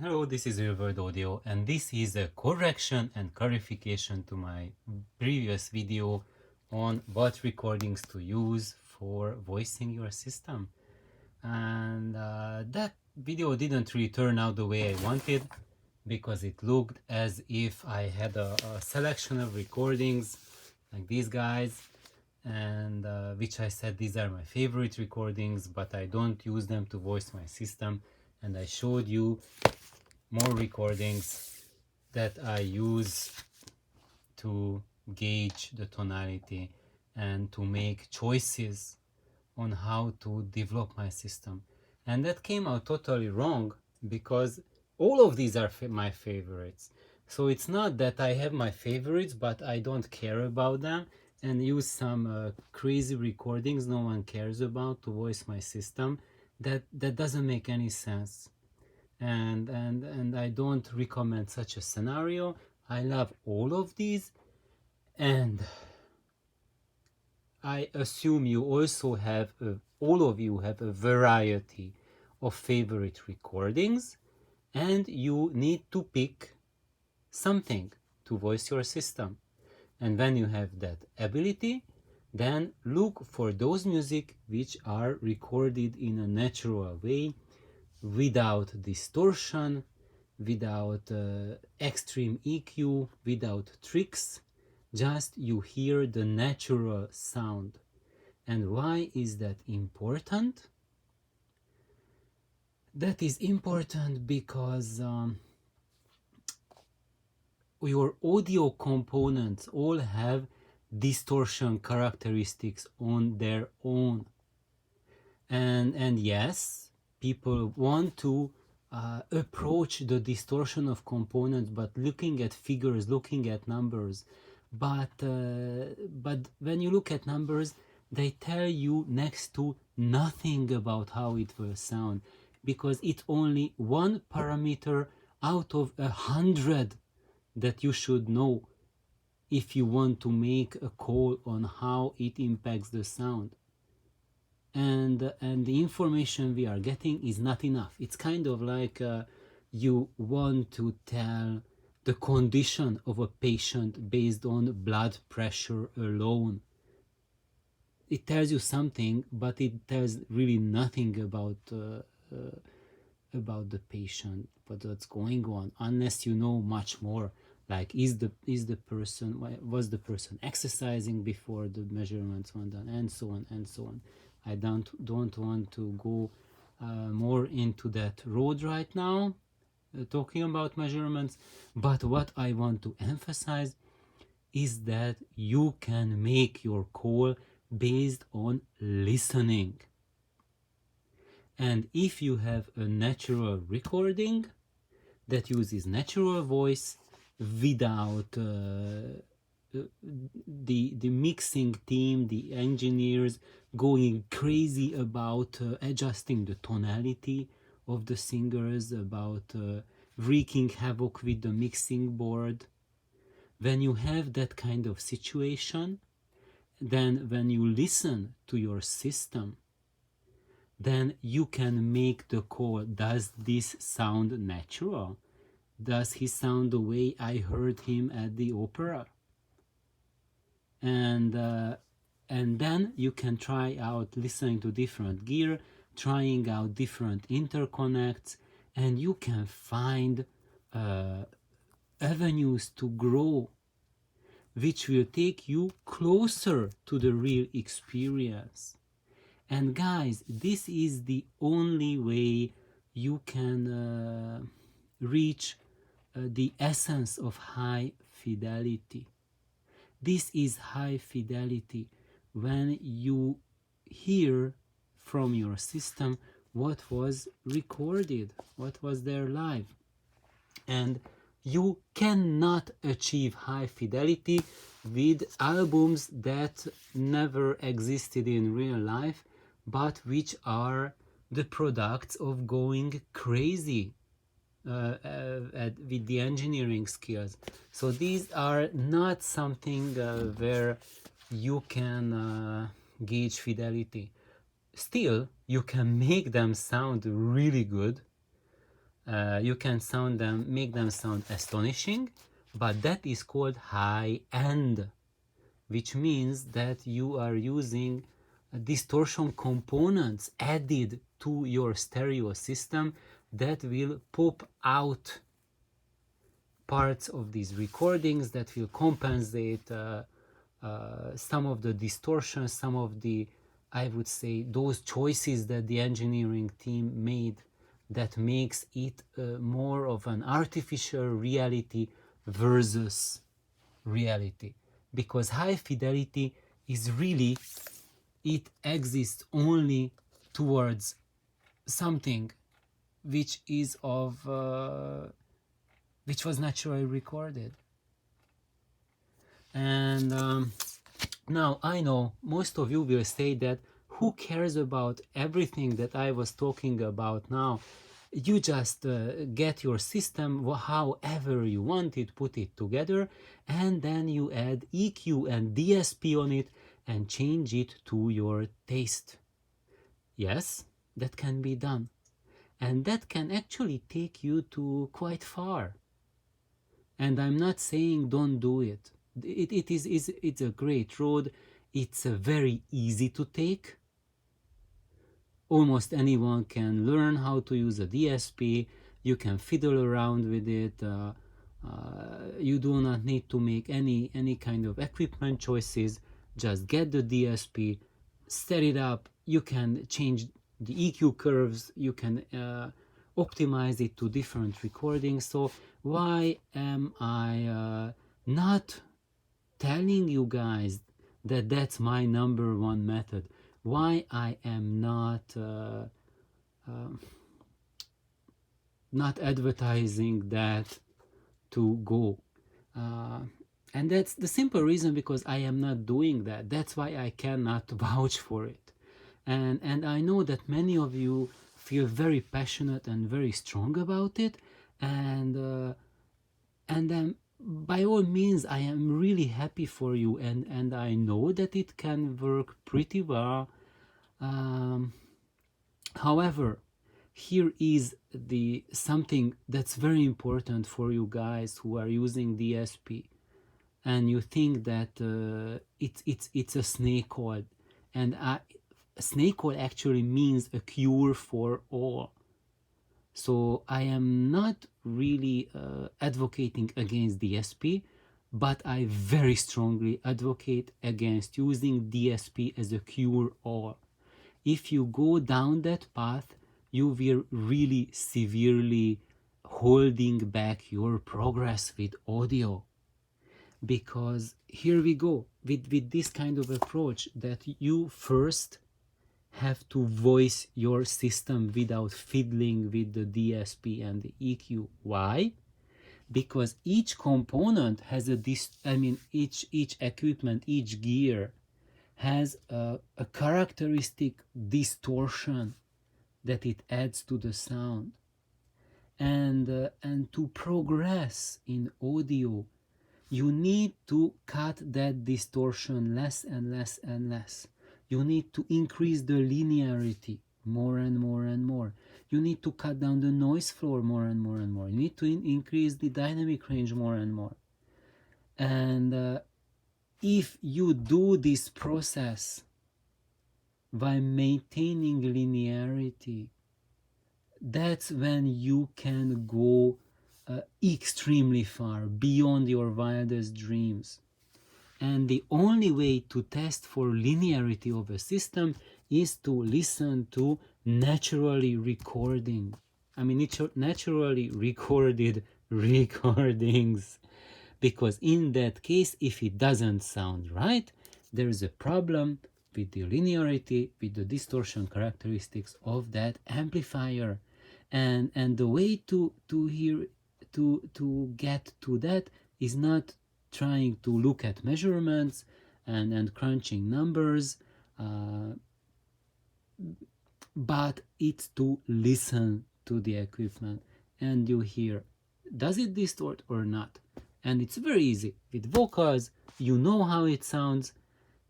Hello, this is Real Audio, and this is a correction and clarification to my previous video on what recordings to use for voicing your system. And that video didn't really turn out the way I wanted, because it looked as if I had a selection of recordings like these guys, and which I said these are my favorite recordings, but I don't use them to voice my system. And I showed you more recordings that I use to gauge the tonality and to make choices on how to develop my system. And that came out totally wrong, because all of these are my favorites. So it's not that I have my favorites but I don't care about them and use some crazy recordings no one cares about to voice my system. That doesn't make any sense. And I don't recommend such a scenario. I love all of these, and I assume you also have all of you have a variety of favorite recordings, and you need to pick something to voice your system. And when you have that ability, then look for those music which are recorded in a natural way, without distortion, without extreme EQ, without tricks. Just you hear the natural sound. And why is that important? That is important because your audio components all have distortion characteristics on their own. And yes, people want to approach the distortion of components, but looking at figures, looking at numbers. But when you look at numbers, they tell you next to nothing about how it will sound, because it's only one parameter out of 100 that you should know if you want to make a call on how it impacts the sound. And the information we are getting is not enough. It's kind of like you want to tell the condition of a patient based on blood pressure alone. It tells you something, but it tells really nothing about the patient, what's going on, unless you know much more. Like, was the person exercising before the measurements were done, and so on and so on. I don't want to go more into that road right now, talking about measurements. But what I want to emphasize is that you can make your call based on listening. And if you have a natural recording that uses natural voice without the mixing team, the engineers going crazy about adjusting the tonality of the singers, about wreaking havoc with the mixing board. When you have that kind of situation, then when you listen to your system, then you can make the call. Does this sound natural? Does he sound the way I heard him at the opera? And then you can try out listening to different gear, trying out different interconnects, and you can find avenues to grow, which will take you closer to the real experience. And guys, this is the only way you can reach the essence of high fidelity. This is high fidelity, when you hear from your system what was recorded, what was there live. And you cannot achieve high fidelity with albums that never existed in real life, but which are the products of going crazy with the engineering skills. So these are not something where you can gauge fidelity. Still, you can make them sound really good, You can sound them, make them sound astonishing, but that is called high end, which means that you are using distortion components added to your stereo system that will pop out parts of these recordings, that will compensate some of the distortion, some of the, I would say, those choices that the engineering team made that makes it more of an artificial reality versus reality. Because high fidelity is really, it exists only towards something which is of which was naturally recorded. And now I know most of you will say that who cares about everything that I was talking about now? You just get your system however you want it, put it together, and then you add EQ and DSP on it and change it to your taste. Yes, that can be done. And that can actually take you to quite far. And I'm not saying don't do it. It's a great road. It's very easy to take. Almost anyone can learn how to use a DSP. You can fiddle around with it. You do not need to make any kind of equipment choices. Just get the DSP, set it up. You can change the EQ curves. You can optimize it to different recordings. So why am I not telling you guys that that's my number one method? Why I am not advertising that to go? And that's the simple reason, because I am not doing that. That's why I cannot vouch for it. And I know that many of you feel very passionate and very strong about it, and then by all means I am really happy for you, and I know that it can work pretty well. However, here is the something that's very important for you guys who are using DSP and you think that it's a snake oil, and snake oil actually means a cure for all. So I am not really advocating against DSP, but I very strongly advocate against using DSP as a cure all. If you go down that path, you will really severely holding back your progress with audio. Because here we go with this kind of approach, that you first have to voice your system without fiddling with the DSP and the EQ. Why? Because each component has each equipment, each gear has a characteristic distortion that it adds to the sound. And to progress in audio, you need to cut that distortion less and less and less. You need to increase the linearity more and more and more. You need to cut down the noise floor more and more and more. You need to increase the dynamic range more and more. And if you do this process by maintaining linearity, that's when you can go extremely far, beyond your wildest dreams. And the only way to test for linearity of a system is to listen to naturally recorded recordings. Because in that case, if it doesn't sound right, there is a problem with the linearity, with the distortion characteristics of that amplifier. And the way to get to that is not trying to look at measurements and crunching numbers, but it's to listen to the equipment and you hear, does it distort or not? And it's very easy. With vocals, you know how it sounds,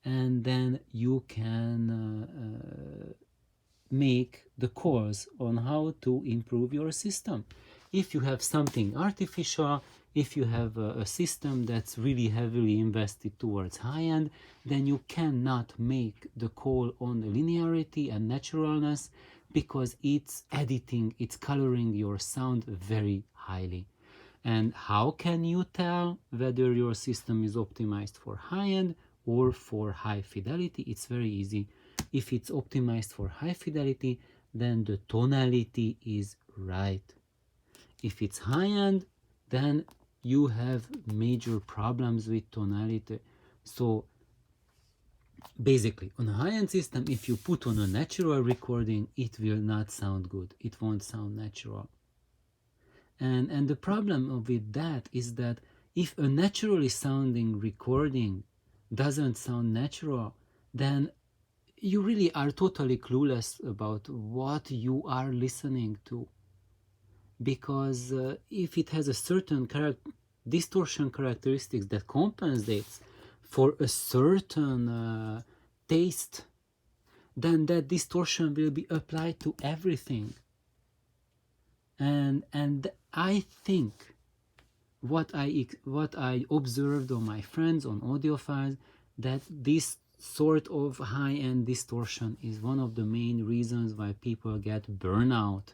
and then you can make the calls on how to improve your system. If you have something artificial, if you have a system that's really heavily invested towards high-end, then you cannot make the call on linearity and naturalness, because it's editing, it's coloring your sound very highly. And how can you tell whether your system is optimized for high-end or for high fidelity? It's very easy. If it's optimized for high fidelity, then the tonality is right. If it's high-end, then you have major problems with tonality. So basically, on a high-end system, if you put on a natural recording, it will not sound good. It won't sound natural. And the problem with that is that if a naturally sounding recording doesn't sound natural, then you really are totally clueless about what you are listening to. Because if it has a certain distortion characteristics that compensates for a certain taste, then that distortion will be applied to everything. And I think what I observed on my friends, on audiophiles, that this sort of high-end distortion is one of the main reasons why people get burnout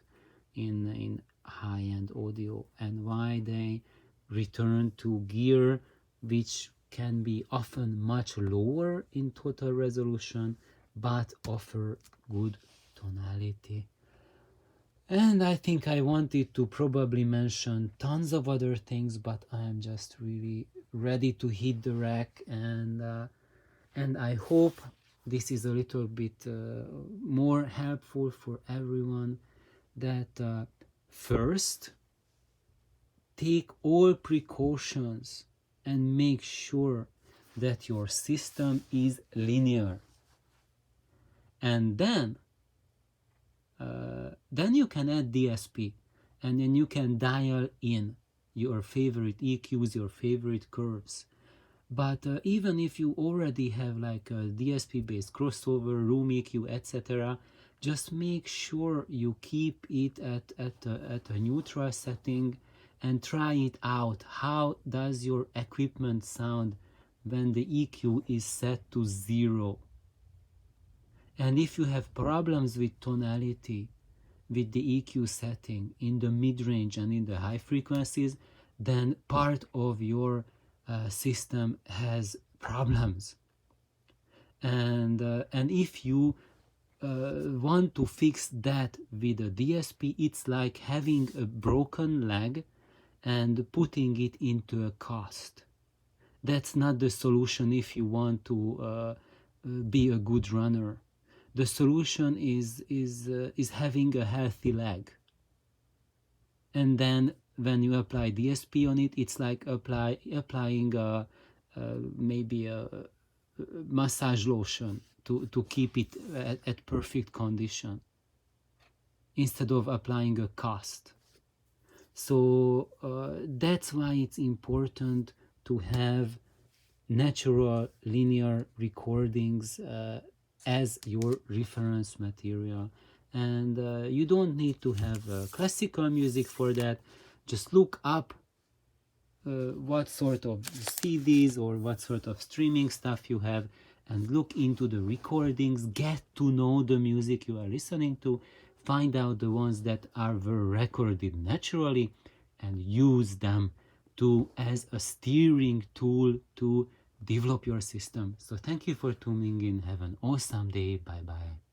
in high-end audio, and why they return to gear which can be often much lower in total resolution but offer good tonality. And I think I wanted to probably mention tons of other things, but I am just really ready to hit the rack, and I hope this is a little bit more helpful for everyone. That first, take all precautions and make sure that your system is linear, and then you can add DSP, and then you can dial in your favorite EQs, your favorite curves. But even if you already have like a DSP based crossover, room EQ, etc., just make sure you keep it at a neutral setting and try it out. How does your equipment sound when the EQ is set to 0? And if you have problems with tonality, with the EQ setting in the mid-range and in the high frequencies, then part of your system has problems. And if you want to fix that with a DSP, it's like having a broken leg and putting it into a cast. That's not the solution if you want to be a good runner. The solution is having a healthy leg. And then when you apply DSP on it, it's like applying maybe a massage lotion to keep it at perfect condition, instead of applying a cast. So that's why it's important to have natural linear recordings as your reference material. And you don't need to have classical music for that. Just look up what sort of CDs or what sort of streaming stuff you have, and look into the recordings, get to know the music you are listening to, find out the ones that were recorded naturally, and use them as a steering tool to develop your system. So thank you for tuning in. Have an awesome day. Bye bye.